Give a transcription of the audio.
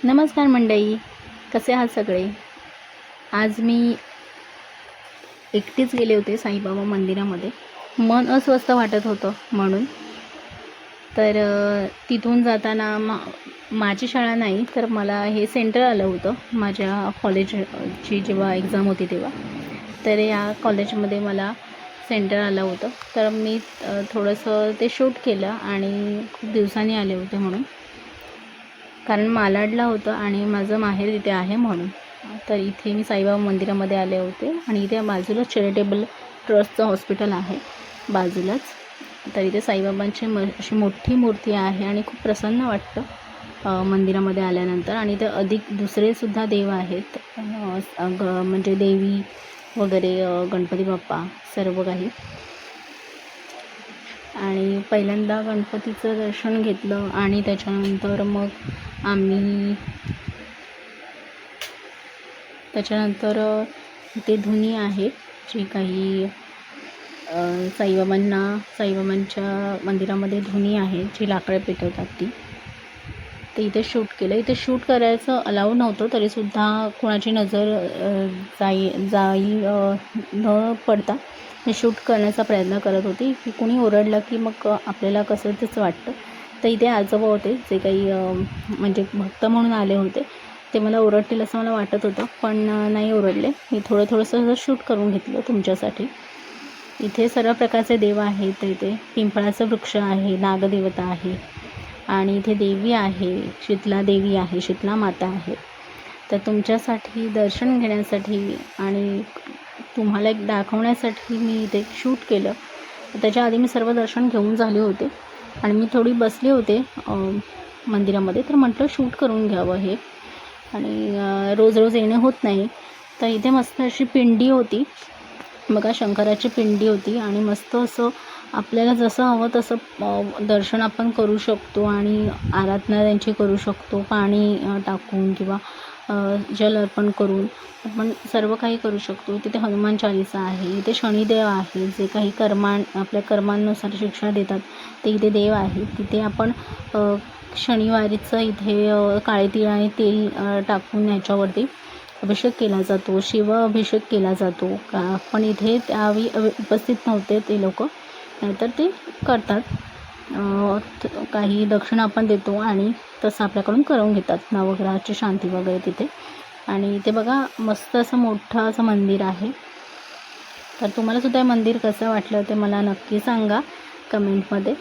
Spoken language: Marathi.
नमस्कार मंडळी, कसे आहात सगळे? आज मी एकटीच गेले होते साईबाबा मंदिरामध्ये. मन अस्वस्थ वाटत होतं म्हणून. तर तिथून जाताना माझी शाळा नाही तर मला हे सेंटर आलं होतं माझ्या कॉलेजची जेव्हा एक्झाम होती तेव्हा. तर या कॉलेजमध्ये मला सेंटर आलं होतं. तर मी थोडंसं ते शूट केलं आणि खूप दिवसांनी आले होते म्हणून, कारण मालाडला होतं आणि माझं माहेर तिथे आहे म्हणून. तर इथे मी साईबाबा मंदिरामध्ये आले होते आणि इथे बाजूलाच चॅरिटेबल ट्रस्टचं हॉस्पिटल आहे बाजूलाच. तर इथे साईबाबांची अशी मोठी मूर्ती आहे आणि खूप प्रसन्न वाटतं मंदिरामध्ये आल्यानंतर. आणि इथे अधिक दुसरेसुद्धा देव आहेत, म्हणजे देवी वगैरे, गणपती बाप्पा सर्व काही. आणि पहिल्यांदा गणपतीचं दर्शन घेतलं आणि त्याच्यानंतर मग इथे धुनी आहे जी काही साईबाबांच्या मंदिरामध्ये धुनी आहे जी लाकडं पेटवतात ती. ते इथे शूट केलं. इथे शूट करायचं अलाऊ नव्हतं, तरीसुद्धा कोणाची नजर जाईल न पडता हे शूट करण्याचा प्रयत्न करत होती. की कोणी ओरडलं की मग आपल्याला कसं तेच वाटतं. तर इथे आजोबा होते जे काही म्हणजे भक्त म्हणून आले होते. ते मला ओरडतील असं मला वाटत होतं, पण नाही ओरडले. मी थोडंसं शूट करून घेतलं तुमच्यासाठी. इथे सर्व प्रकारचे देव आहेत. इथे पिंपळाचं वृक्ष आहे, नागदेवता आहे आणि इथे देवी आहे, शीतला देवी आहे, शीतला माता आहे. तर तुमच्यासाठी दर्शन घेण्यासाठी आणि तुम्हाला एक दाखवण्यासाठी मी इथे शूट केलं. त्याच्या आधी मी सर्व दर्शन घेऊन झाले होते आणि मी थोडी बसले होते मंदिरामध्ये. तर म्हटलं शूट करून घ्यावं हे, आणि रोज येणं होत नाही. तर इथे मस्त अशी पिंडी होती बघा, शंकराची पिंडी होती आणि मस्त असं आपल्याला जसं हवं तसं दर्शन आपण करू शकतो आणि आराधना त्यांची करू शकतो. पाणी टाकून किंवा जल अर्पण करून आपण सर्व काही करू शकतो. तिथे हनुमान चालीसा आहे, इथे शनिदेव आहे जे काही आपल्या कर्मांनुसार शिक्षा देतात ते इथे देव आहे. तिथे आपण शनिवारीचं इथे काळे तीळ आणि तेल टाकून याच्यावरती अभिषेक केला जातो, शिव अभिषेक केला जातो का. पण इथे त्यावेळी उपस्थित नव्हते ते लोक, नाहीतर ते करतात. काही दक्षिणा आपण देतो आणि तसं आपल्याकडून करून घेतात, नवग्रहाची शांती वगैरे तिथे. आणि इथे बघा मस्त असं मोठं असं मंदिर आहे. तर तुम्हालासुद्धा हे मंदिर कसं वाटलं ते मला नक्की सांगा कमेंटमध्ये.